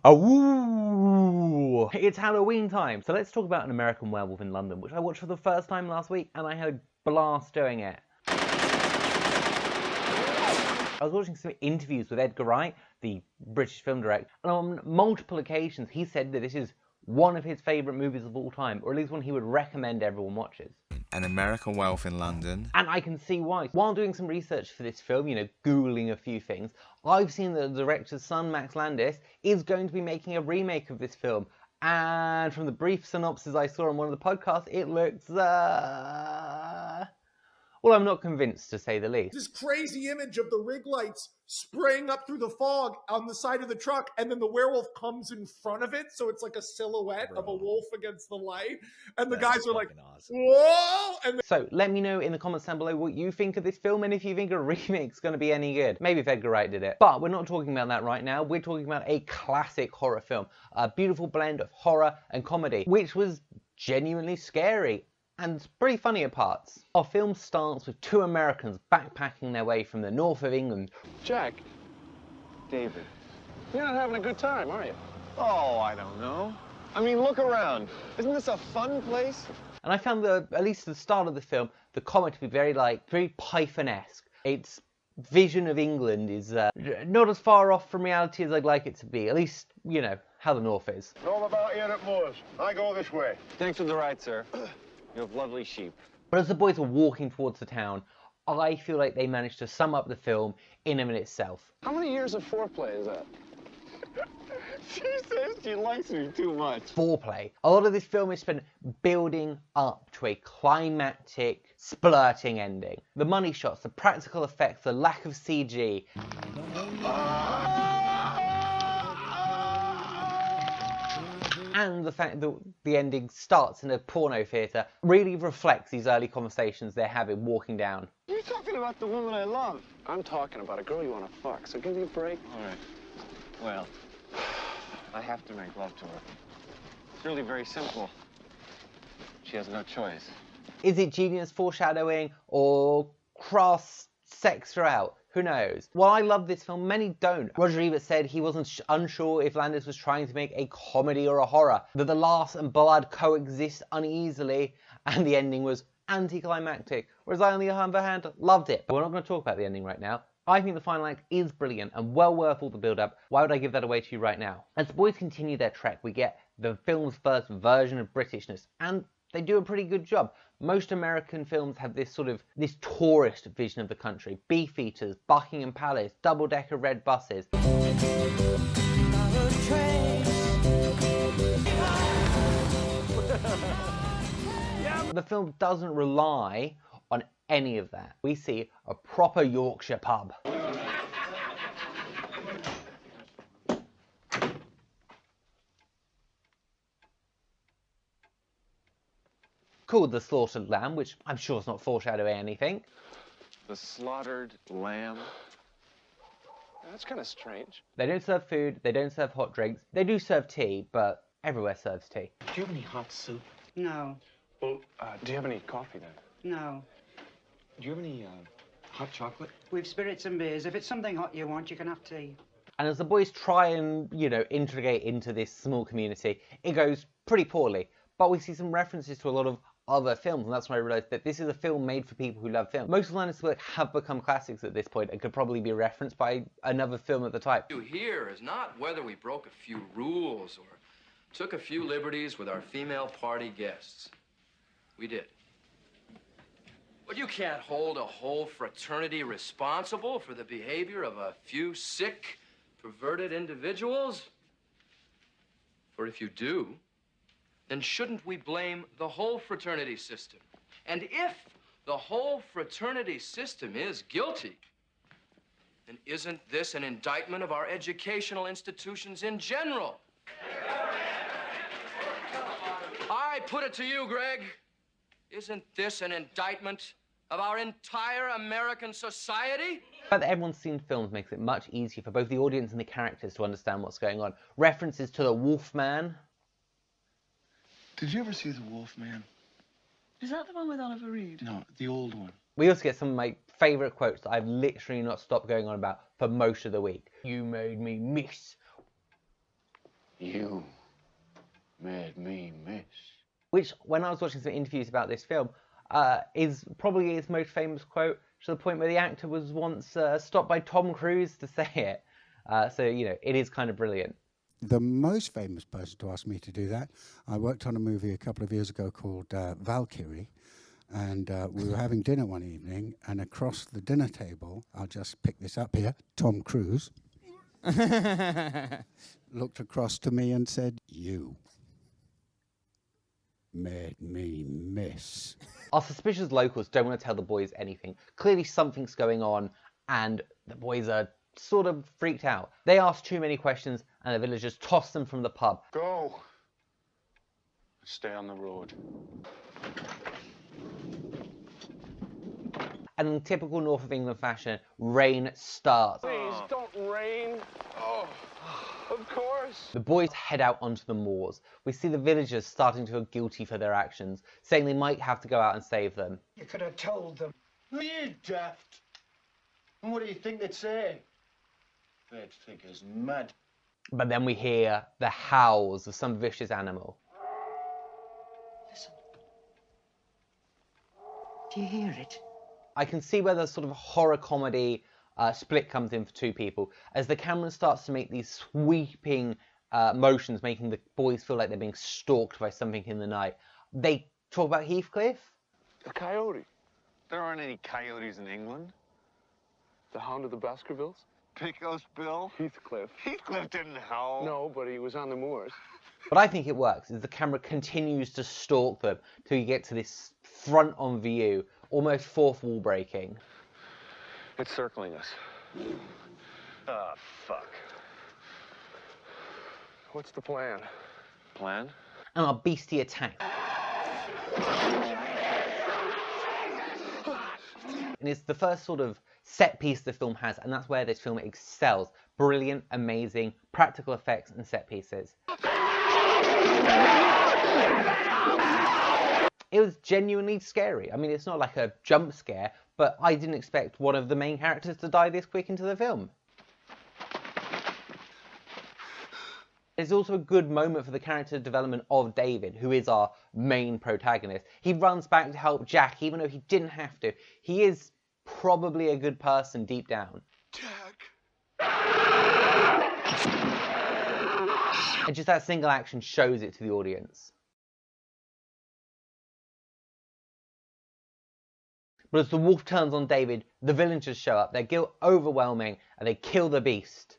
Awoo! It's Halloween time, so let's talk about An American Werewolf in London, which I watched for the first time last week, and I had a blast doing it. I was watching some interviews with Edgar Wright, the British film director, and on multiple occasions he said that this is one of his favourite movies of all time, or at least one he would recommend everyone watches. An American Werewolf in London. And I can see why. While doing some research for this film, Googling a few things, I've seen that the director's son, Max Landis, is going to be making a remake of this film. And from the brief synopsis I saw on one of the podcasts, it looks, well, I'm not convinced, to say the least. This crazy image of the rig lights spraying up through the fog on the side of the truck, and then the werewolf comes in front of it, so it's like a silhouette of a wolf against the light, and the guys are like, awesome. Whoa! And so let me know in the comments down below what you think of this film, and if you think a remake's going to be any good. Maybe if Edgar Wright did it. But we're not talking about that right now. We're talking about a classic horror film, a beautiful blend of horror and comedy, which was genuinely scary and pretty funny at parts. Our film starts with two Americans backpacking their way from the north of England. Jack. David. You're not having a good time, are you? Oh, I don't know. I mean, look around. Isn't this a fun place? And I found that, at least at the start of the film, the comedy to be very Python-esque. Its vision of England is not as far off from reality as I'd like it to be. At least, how the north is. All about here at Moors. I go this way. Thanks for the ride, sir. You have lovely sheep. But as the boys are walking towards the town, I feel like they managed to sum up the film in and of itself. How many years of foreplay is that? She says she likes me too much. Foreplay. A lot of this film is spent building up to a climactic, splurting ending. The money shots, the practical effects, the lack of CG. And the fact that the ending starts in a porno theatre really reflects these early conversations they're having walking down. You're talking about the woman I love. I'm talking about a girl you want to fuck, so give me a break. All right. Well, I have to make love to her. It's really very simple. She has no choice. Is it genius foreshadowing or crass sex throughout? Who knows? While I love this film, many don't. Roger Ebert said he wasn't unsure if Landis was trying to make a comedy or a horror, that the laughs and blood coexist uneasily, and the ending was anticlimactic, whereas I, on the other hand, loved it. But we're not going to talk about the ending right now. I think the final act is brilliant and well worth all the build-up. Why would I give that away to you right now? As the boys continue their trek, we get the film's first version of Britishness, and they do a pretty good job. Most American films have this tourist vision of the country. Beefeaters, Buckingham Palace, double-decker red buses. The film doesn't rely on any of that. We see a proper Yorkshire pub. Called The Slaughtered Lamb, which I'm sure is not foreshadowing anything. The slaughtered lamb. That's kind of strange. They don't serve food, they don't serve hot drinks. They do serve tea, but everywhere serves tea. Do you have any hot soup? No. Well, do you have any coffee then? No. Do you have any hot chocolate? We've spirits and beers. If it's something hot you want, you can have tea. And as the boys try and, integrate into this small community, it goes pretty poorly. But we see some references to a lot of other films, and that's when I realised that this is a film made for people who love film. Most of Landis' work have become classics at this point and could probably be referenced by another film at the time. Here is not whether we broke a few rules or took a few liberties with our female party guests. We did. But you can't hold a whole fraternity responsible for the behavior of a few sick, perverted individuals. For if you do, then shouldn't we blame the whole fraternity system? And if the whole fraternity system is guilty, then isn't this an indictment of our educational institutions in general? I put it to you, Greg. Isn't this an indictment of our entire American society? The fact that everyone's seen films makes it much easier for both the audience and the characters to understand what's going on. References to the Wolfman. Did you ever see The Wolfman? Is that the one with Oliver Reed? No, the old one. We also get some of my favourite quotes that I've literally not stopped going on about for most of the week. You made me miss You made me miss. Which, when I was watching some interviews about this film, is probably his most famous quote, to the point where the actor was once stopped by Tom Cruise to say it. So, you know, it is kind of brilliant. The most famous person to ask me to do that, I worked on a movie a couple of years ago called Valkyrie, and we were having dinner one evening, and across the dinner table, I'll just pick this up here, Tom Cruise looked across to me and said, "You made me miss." Our suspicious locals don't want to tell the boys anything. Clearly something's going on, and the boys are sort of freaked out. They ask too many questions, and the villagers toss them from the pub. Go. Stay on the road. And in typical North of England fashion, rain starts. Please, don't rain. Oh, of course. The boys head out onto the moors. We see the villagers starting to feel guilty for their actions, saying they might have to go out and save them. You could have told them. You daft. And what do you think they'd say? They'd think us mad. But then we hear the howls of some vicious animal. Listen. Do you hear it? I can see where the sort of horror comedy split comes in for two people, as the camera starts to make these sweeping motions, making the boys feel like they're being stalked by something in the night. They talk about Heathcliff. A coyote. There aren't any coyotes in England. The Hound of the Baskervilles? Picos Bill? Heathcliff. Heathcliff didn't howl. No, but he was on the moors. But I think it works, as the camera continues to stalk them till you get to this front-on view, almost fourth wall breaking. It's circling us. Ah, fuck. What's the plan? Plan? And our beastie attack. And it's the first sort of set piece the film has, and that's where this film excels. Brilliant, amazing, practical effects and set pieces. It was genuinely scary. I mean, it's not like a jump scare, but I didn't expect one of the main characters to die this quick into the film. It's also a good moment for the character development of David, who is our main protagonist. He runs back to help Jack, even though he didn't have to. He is probably a good person deep down. Jack. And just that single action shows it to the audience. But as the wolf turns on David, the villagers show up, their guilt overwhelming, and they kill the beast.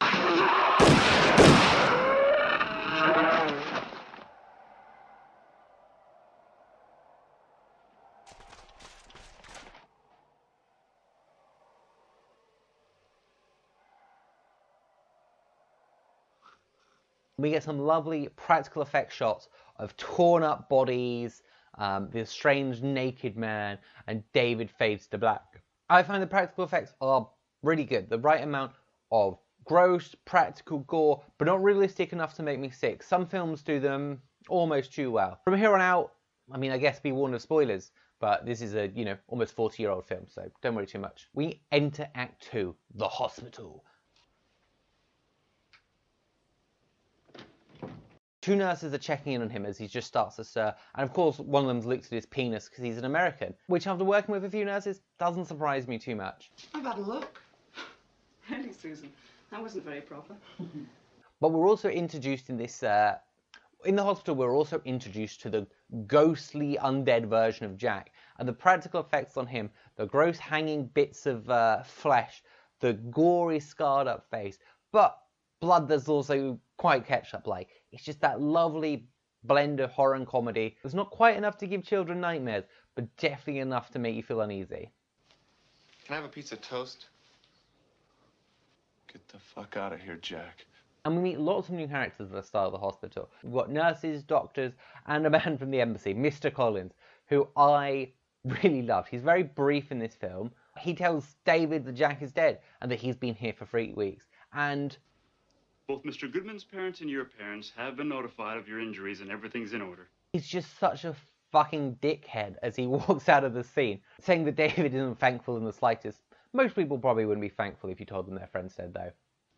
We get some lovely practical effect shots of torn up bodies, this strange naked man, and David fades to black. I find the practical effects are really good. The right amount of gross, practical gore, but not realistic enough to make me sick. Some films do them almost too well. From here on out, I mean, I guess be warned of spoilers, but this is a, you know, almost 40-year-old film, so don't worry too much. We enter Act 2, the hospital. Two nurses are checking in on him as he just starts to stir, and of course one of them's looked at his penis because he's an American, which after working with a few nurses doesn't surprise me too much. I've had a look. Really, Susan? That wasn't very proper. But we're also introduced in this, in the hospital we're also introduced to the ghostly undead version of Jack, and the practical effects on him, the gross hanging bits of flesh, the gory scarred up face, but blood that's also quite ketchup-like. It's just that lovely blend of horror and comedy. It's not quite enough to give children nightmares, but definitely enough to make you feel uneasy. Can I have a piece of toast? Get the fuck out of here, Jack. And we meet lots of new characters at the start of the hospital. We've got nurses, doctors, and a man from the embassy, Mr. Collins, who I really loved. He's very brief in this film. He tells David that Jack is dead and that he's been here for 3 weeks. And both Mr. Goodman's parents and your parents have been notified of your injuries and everything's in order. he's just such a fucking dickhead as he walks out of the scene, saying that David isn't thankful in the slightest. Most people probably wouldn't be thankful if you told them their friend's dead, though.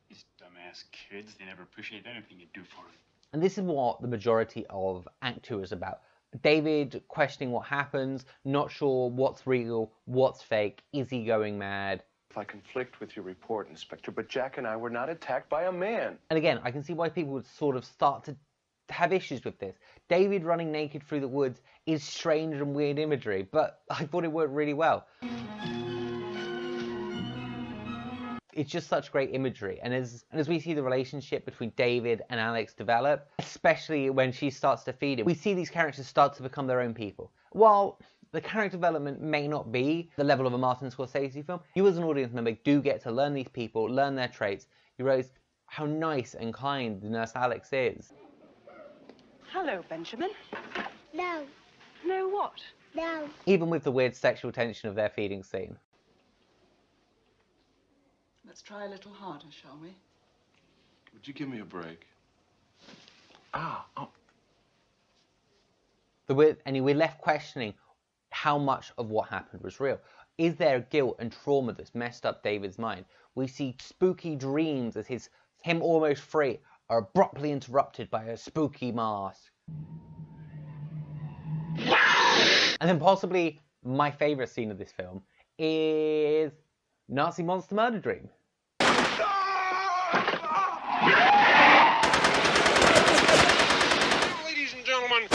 These dumbass kids, they never appreciate anything you do for them. And this is what the majority of Act 2 is about. David questioning what happens, not sure what's real, what's fake, is he going mad? If I conflict with your report, Inspector, but Jack and I were not attacked by a man. And again, I can see why people would sort of start to have issues with this. David running naked through the woods is strange and weird imagery, but I thought it worked really well. It's just such great imagery, and as we see the relationship between David and Alex develop, especially when she starts to feed him, we see these characters start to become their own people. While the character development may not be the level of a Martin Scorsese film, you as an audience member do get to learn these people, learn their traits. You realize how nice and kind Nurse Alex is. Hello, Benjamin. No. No what? No. Even with the weird sexual tension of their feeding scene. Let's try a little harder, shall we? Would you give me a break? We're left questioning how much of what happened was real. Is there guilt and trauma that's messed up David's mind? We see spooky dreams as him almost free are abruptly interrupted by a spooky mask. And then possibly my favourite scene of this film is Nazi Monster Murder Dream. Ladies and gentlemen.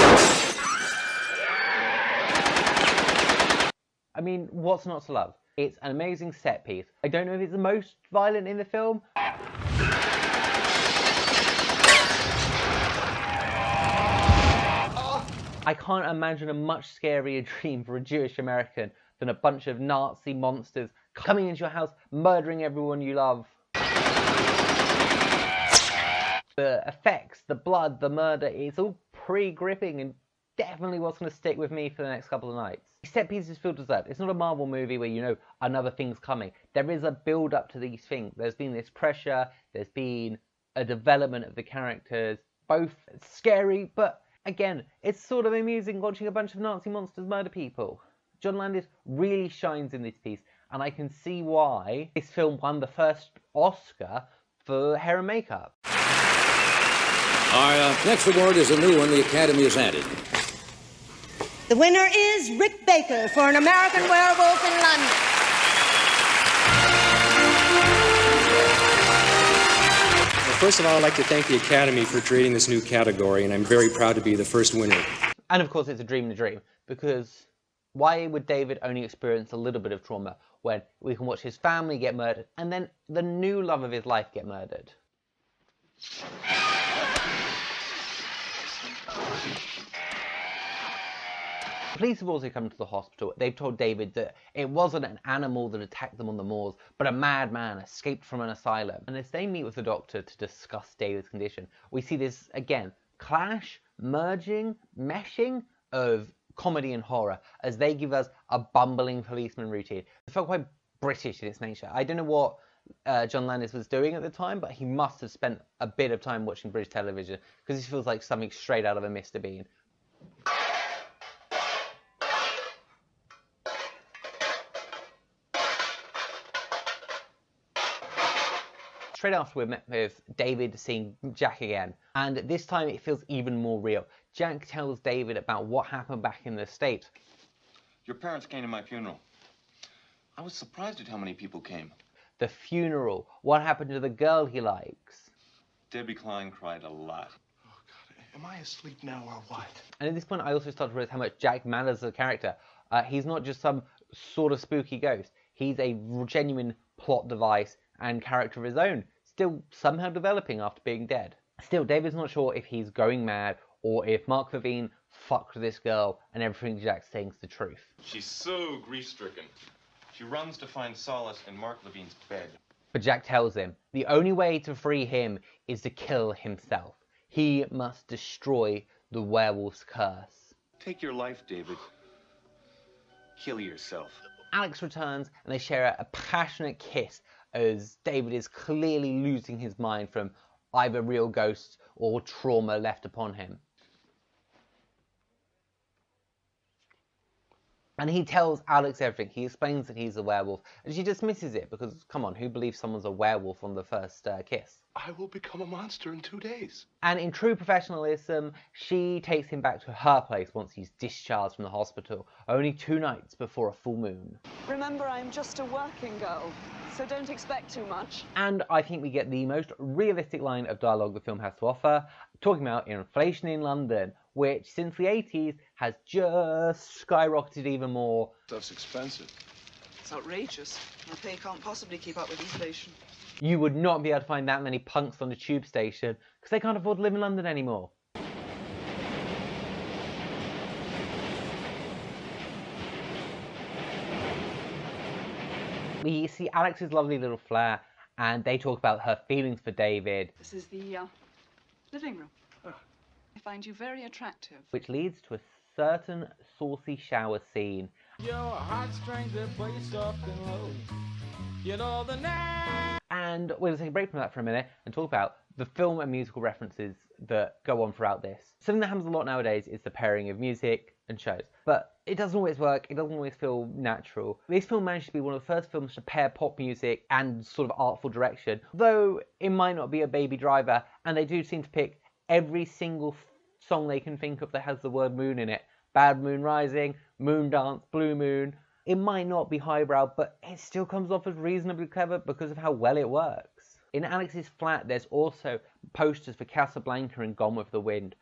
I mean, what's not to love? It's an amazing set piece. I don't know if it's the most violent in the film. I can't imagine a much scarier dream for a Jewish American than a bunch of Nazi monsters coming into your house, murdering everyone you love. The effects, the blood, the murder, it's all pretty gripping and definitely what's going to stick with me for the next couple of nights. Set pieces feel deserved. It's not a Marvel movie where you know another thing's coming. There is a build up to these things. There's been this pressure, there's been a development of the characters, both scary, but again, it's sort of amusing watching a bunch of Nazi monsters murder people. John Landis really shines in this piece, and I can see why this film won the first Oscar for hair and makeup. Our next award is a new one the Academy has added. The winner is Rick Baker for An American Werewolf in London. Well, first of all, I'd like to thank the Academy for creating this new category, and I'm very proud to be the first winner. And of course, it's a dream in a dream, because why would David only experience a little bit of trauma when we can watch his family get murdered and then the new love of his life get murdered? Police have also come to the hospital. They've told David that it wasn't an animal that attacked them on the moors, but a madman escaped from an asylum. And as they meet with the doctor to discuss David's condition, we see this, again, clash, merging, meshing of comedy and horror as they give us a bumbling policeman routine. It felt quite British in its nature. I don't know what John Landis was doing at the time, but he must have spent a bit of time watching British television because this feels like something straight out of a Mr. Bean. Straight after we're met with David seeing Jack again, and this time it feels even more real. Jack tells David about what happened back in the States. Your parents came to my funeral. I was surprised at how many people came. The funeral, what happened to the girl he likes. Debbie Klein cried a lot. Oh, God, am I asleep now or what? And at this point, I also start to realize how much Jack matters as a character. He's not just some sort of spooky ghost. He's a genuine plot device and character of his own, still somehow developing after being dead. Still, David's not sure if he's going mad or if Mark Levine fucked this girl and everything Jack's saying is the truth. She's so grief-stricken. She runs to find solace in Mark Levine's bed. But Jack tells him the only way to free him is to kill himself. He must destroy the werewolf's curse. Take your life, David. Kill yourself. Alex returns and they share a passionate kiss as David is clearly losing his mind from either real ghosts or trauma left upon him. And he tells Alex everything. He explains that he's a werewolf. And she dismisses it because, come on, who believes someone's a werewolf on the first kiss? I will become a monster in 2 days. And in true professionalism, she takes him back to her place once he's discharged from the hospital, only 2 nights before a full moon. Remember, I'm just a working girl, so don't expect too much. And I think we get the most realistic line of dialogue the film has to offer, talking about inflation in London, which since the 80s has just skyrocketed even more. Stuff's expensive. It's outrageous. My pay can't possibly keep up with inflation. You would not be able to find that many punks on the tube station because they can't afford to live in London anymore. We see Alex's lovely little flat and they talk about her feelings for David. This is the living room. I find you very attractive. Which leads to a certain saucy shower scene. Your heartstrings are play soft and low. You know the name. And we're going to take a break from that for a minute and talk about the film and musical references that go on throughout this. Something that happens a lot nowadays is the pairing of music and shows. But it doesn't always work, it doesn't always feel natural. This film managed to be one of the first films to pair pop music and sort of artful direction, though it might not be a Baby Driver, and they do seem to pick every single song they can think of that has the word moon in it. Bad Moon Rising, Moon Dance, Blue Moon. It might not be highbrow, but it still comes off as reasonably clever because of how well it works. In Alex's flat, there's also posters for Casablanca and Gone with the Wind.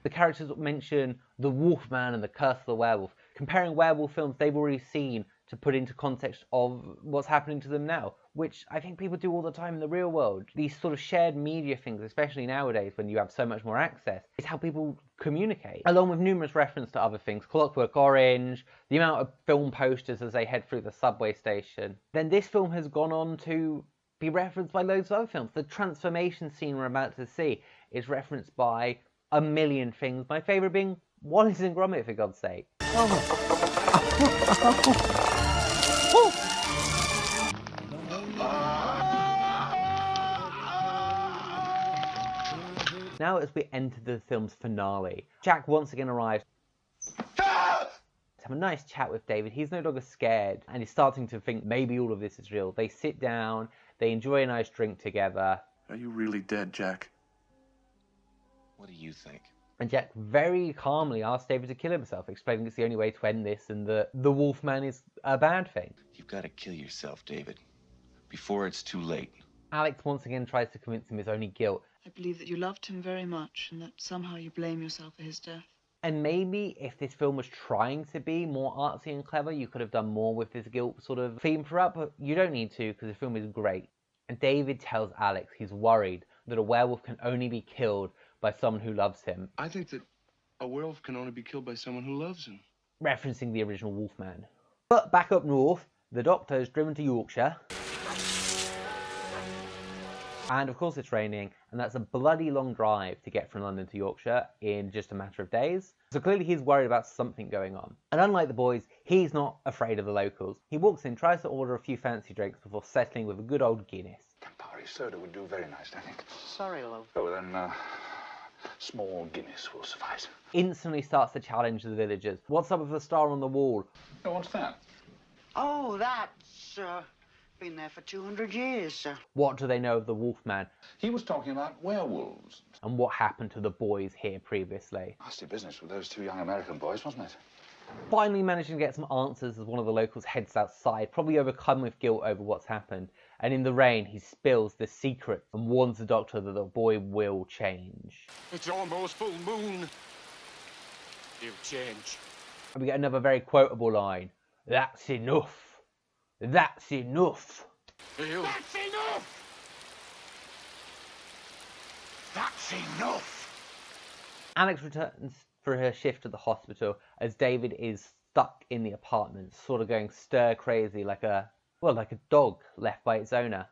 The characters mention the Wolfman and the Curse of the Werewolf, comparing werewolf films they've already seen to put into context of what's happening to them now, which I think people do all the time in the real world. These sort of shared media things, especially nowadays when you have so much more access, is how people communicate, along with numerous references to other things, Clockwork Orange, the amount of film posters as they head through the subway station. Then this film has gone on to be referenced by loads of other films. The transformation scene we're about to see is referenced by a million things, my favourite being Wallace and Gromit, for God's sake. Now as we enter the film's finale, Jack once again arrives to have a nice chat with David. He's no longer scared and he's starting to think maybe all of this is real. They sit down, they enjoy a nice drink together. Are you really dead, Jack? What do you think? And Jack very calmly asks David to kill himself, explaining it's the only way to end this and that the Wolfman is a bad thing. You've got to kill yourself, David, before it's too late. Alex once again tries to convince him it's only guilt. I believe that you loved him very much and that somehow you blame yourself for his death. And maybe if this film was trying to be more artsy and clever, you could have done more with this guilt sort of theme throughout, but you don't need to because the film is great. And David tells Alex he's worried that a werewolf can only be killed by someone who loves him. I think that a werewolf can only be killed by someone who loves him. Referencing the original Wolfman. But back up north, the Doctor is driven to Yorkshire. And of course it's raining, and that's a bloody long drive to get from London to Yorkshire in just a matter of days. So clearly he's worried about something going on. And unlike the boys, he's not afraid of the locals. He walks in, tries to order a few fancy drinks before settling with a good old Guinness. Campari soda would do very nice, I think. Sorry, love. Oh, then, small Guinness will suffice. Instantly starts to challenge the villagers. What's up with the star on the wall? Oh, what's that? Oh, that's, been there for 200 years, sir. What do they know of the Wolfman? He was talking about werewolves. And what happened to the boys here previously? Nasty business with those 2 young American boys, wasn't it? Finally managing to get some answers as one of the locals heads outside, probably overcome with guilt over what's happened. And in the rain, he spills the secret and warns the Doctor that the boy will change. It's almost full moon. He'll change. And we get another very quotable line. That's enough. That's enough. That's enough! That's enough! Alex returns for her shift at the hospital as David is stuck in the apartment, sort of going stir crazy like a dog left by its owner.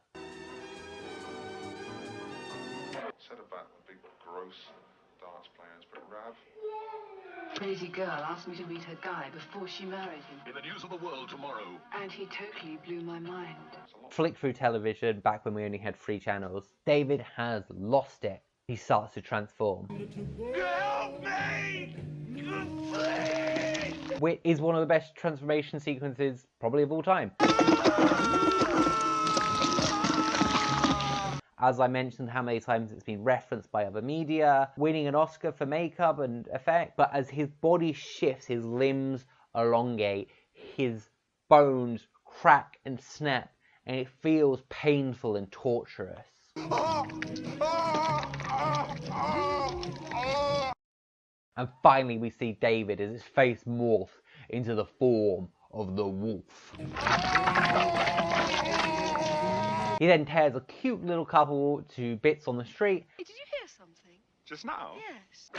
Said about the big gross dance plans, but Rav. Pretty girl asked me to meet her guy before she married him. In the news of the world tomorrow. And he totally blew my mind. Flick through television back when we only had 3 channels. David has lost it. He starts to transform. Help me! Please! which is one of the best transformation sequences probably of all time. As I mentioned, how many times it's been referenced by other media, winning an Oscar for makeup and effect, but as his body shifts, his limbs elongate, his bones crack and snap, and it feels painful and torturous. And finally we see David as his face morphs into the form of the wolf. He then tears a cute little couple to bits on the street. Hey, did you hear something? Just now? Yes.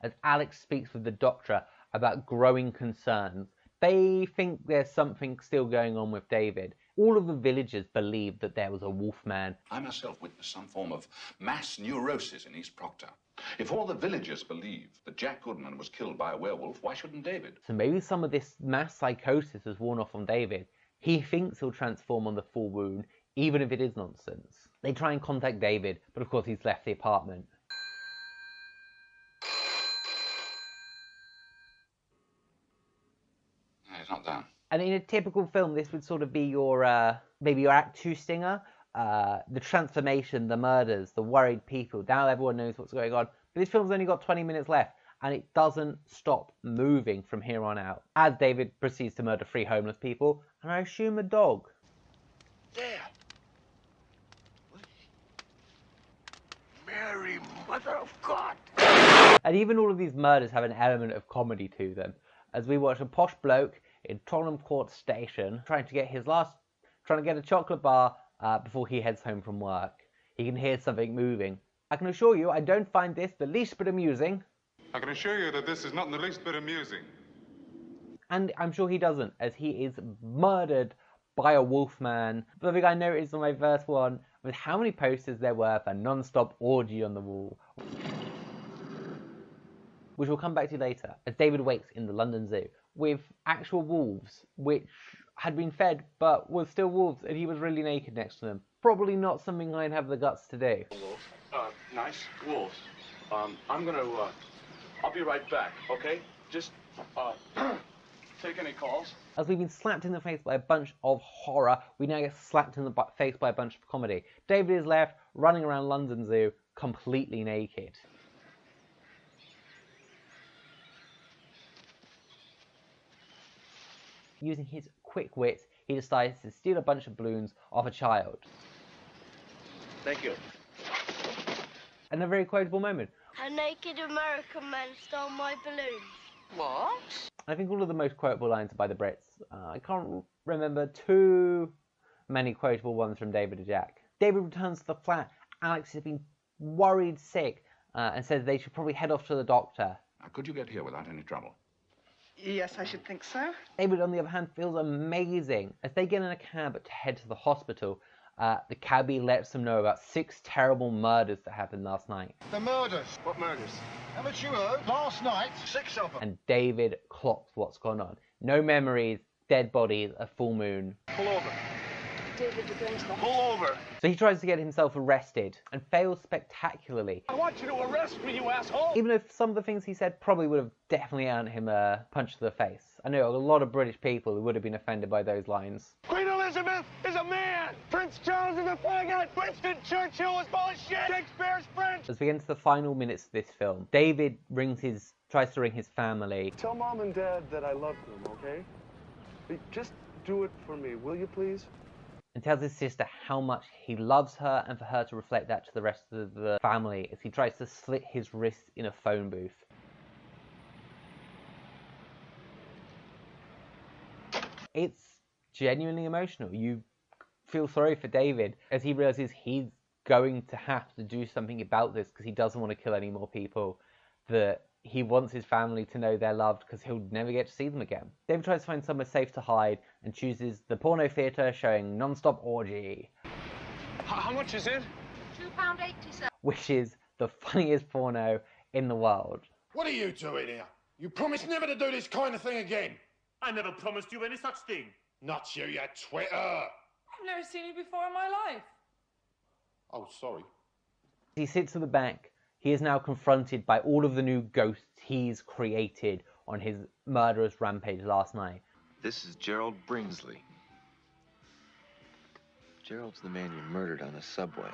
As Alex speaks with the doctor about growing concerns, they think there's something still going on with David. All of the villagers believe that there was a wolf man. I myself witnessed some form of mass neurosis in East Proctor. If all the villagers believe that Jack Goodman was killed by a werewolf, why shouldn't David? So maybe some of this mass psychosis has worn off on David. He thinks he'll transform on the full moon, even if it is nonsense. They try and contact David, but of course he's left the apartment. No, he's not down. And in a typical film, this would sort of be your, maybe your Act 2 stinger. The transformation, the murders, the worried people. Now everyone knows what's going on. But this film's only got 20 minutes left, and it doesn't stop moving from here on out. As David proceeds to murder 3 homeless people, and I assume a dog. There. Mary, Mother of God. And even all of these murders have an element of comedy to them. As we watch a posh bloke in Tottenham Court Station trying to get a chocolate bar before he heads home from work. He can hear something moving. I can assure you I don't find this the least bit amusing. I can assure you that this is not in the least bit amusing. And I'm sure he doesn't, as he is murdered by a wolf man. The thing I noticed on my first one was how many posters there were for non-stop orgy on the wall. Which we'll come back to later, as David wakes in the London Zoo with actual wolves, which had been fed but was still wolves, and he was really naked next to them. Probably not something I'd have the guts to do. Nice wolves. I'm gonna, I'll be right back, okay? Just, take any calls. As we've been slapped in the face by a bunch of horror, we now get slapped in the face by a bunch of comedy. David is left running around London Zoo completely naked. Using his quick wit, he decides to steal a bunch of balloons off a child. Thank you. And a very quotable moment. A naked American man stole my balloons. What? I think all of the most quotable lines are by the Brits. I can't remember too many quotable ones from David or Jack. David returns to the flat. Alex has been worried sick and says they should probably head off to the doctor. Could you get here without any trouble? Yes, I should think so. David, on the other hand, feels amazing. As they get in a cab to head to the hospital, the cabbie lets them know about 6 terrible murders that happened last night. The murders. What murders? Haven't you heard? Last night, 6 of them. And David clocks what's gone on. No memories, dead bodies, a full moon. Pull over. David, we're going to the Pull over. So he tries to get himself arrested and fails spectacularly. I want you to arrest me, you asshole. Even though some of the things he said probably would have definitely earned him a punch to the face. I know a lot of British people who would have been offended by those lines. Queen Elizabeth is a man. Prince Charles is a faggot. Winston Churchill was full of shit. Shakespeare's French. As we get into the final minutes of this film, David tries to ring his family. Tell Mom and Dad that I love them, okay? Just do it for me, will you please? And tells his sister how much he loves her and for her to reflect that to the rest of the family as he tries to slit his wrist in a phone booth. It's genuinely emotional. You feel sorry for David as he realizes he's going to have to do something about this because he doesn't want to kill any more people, that he wants his family to know they're loved because he'll never get to see them again. David tries to find somewhere safe to hide and chooses the porno theatre showing non-stop orgy. How much is it? £2.80, sir. Which is the funniest porno in the world. What are you doing here? You promised never to do this kind of thing again. I never promised you any such thing. Not you, you Twitter. I've never seen you before in my life. Oh, sorry. He sits at the back, he is now confronted by all of the new ghosts he's created on his murderous rampage last night. This is Gerald Bringsley. Gerald's the man you murdered on the subway.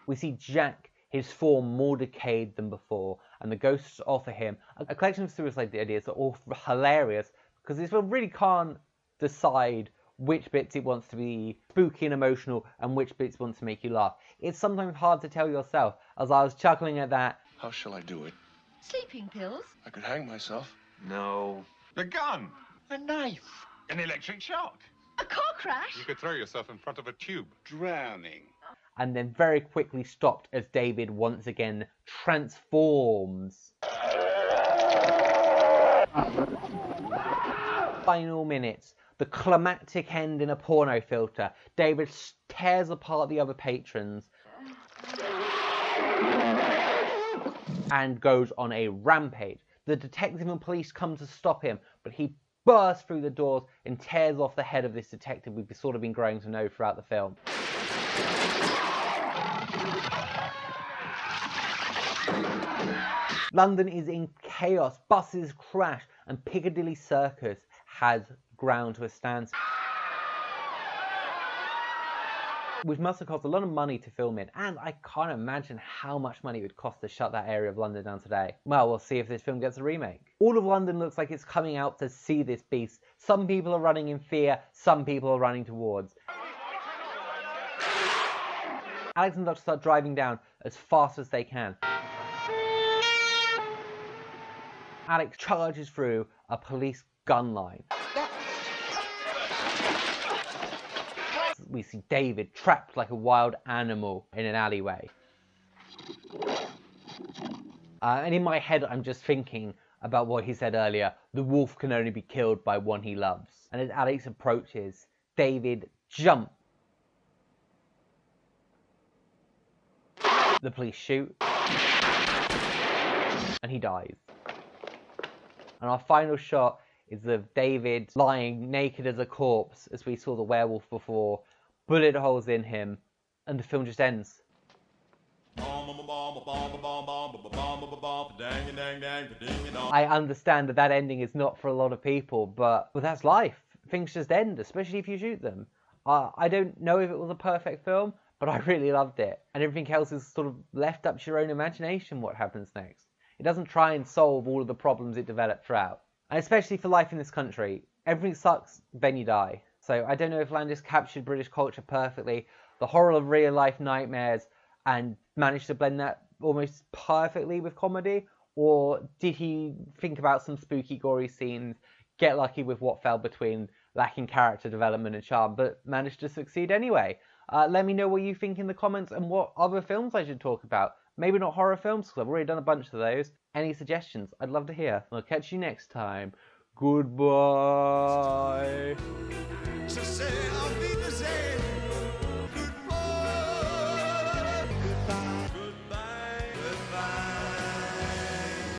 We see Jack, his form more decayed than before, and the ghosts offer him a collection of suicide ideas that are all hilarious, because this film really can't decide which bits it wants to be spooky and emotional and which bits it wants to make you laugh. It's sometimes hard to tell yourself, as I was chuckling at that. How shall I do it? Sleeping pills? I could hang myself. No. A gun. A knife? An electric shock. A car crash? You could throw yourself in front of a tube. Drowning. And then very quickly stopped as David once again transforms. Final minutes. The climactic end in a porno filter. David tears apart the other patrons and goes on a rampage. The detective and police come to stop him, but he bursts through the doors and tears off the head of this detective we've sort of been growing to know throughout the film. London is in chaos, buses crash, and Piccadilly Circus has ground to a standstill. Which must have cost a lot of money to film in, and I can't imagine how much money it would cost to shut that area of London down today. Well, we'll see if this film gets a remake. All of London looks like it's coming out to see this beast. Some people are running in fear, some people are running towards. Alex and Dutch start driving down as fast as they can. Alex charges through a police gun line. We see David trapped like a wild animal in an alleyway. And in my head, I'm just thinking about what he said earlier. The wolf can only be killed by one he loves. And as Alex approaches, David jumps. The police shoot. And he dies. And our final shot is of David lying naked as a corpse, as we saw the werewolf before. Bullet holes in him, and the film just ends. I understand that ending is not for a lot of people, but that's life. Things just end, especially if you shoot them. I don't know if it was a perfect film, but I really loved it. And everything else is sort of left up to your own imagination what happens next. It doesn't try and solve all of the problems it developed throughout. And especially for life in this country, everything sucks, then you die. So I don't know if Landis captured British culture perfectly, the horror of real life nightmares, and managed to blend that almost perfectly with comedy, or did he think about some spooky, gory scenes, get lucky with what fell between, lacking character development and charm, but managed to succeed anyway. Let me know what you think in the comments and what other films I should talk about. Maybe not horror films, because I've already done a bunch of those. Any suggestions? I'd love to hear. I'll catch you next time. Goodbye. So say, I'll be the same.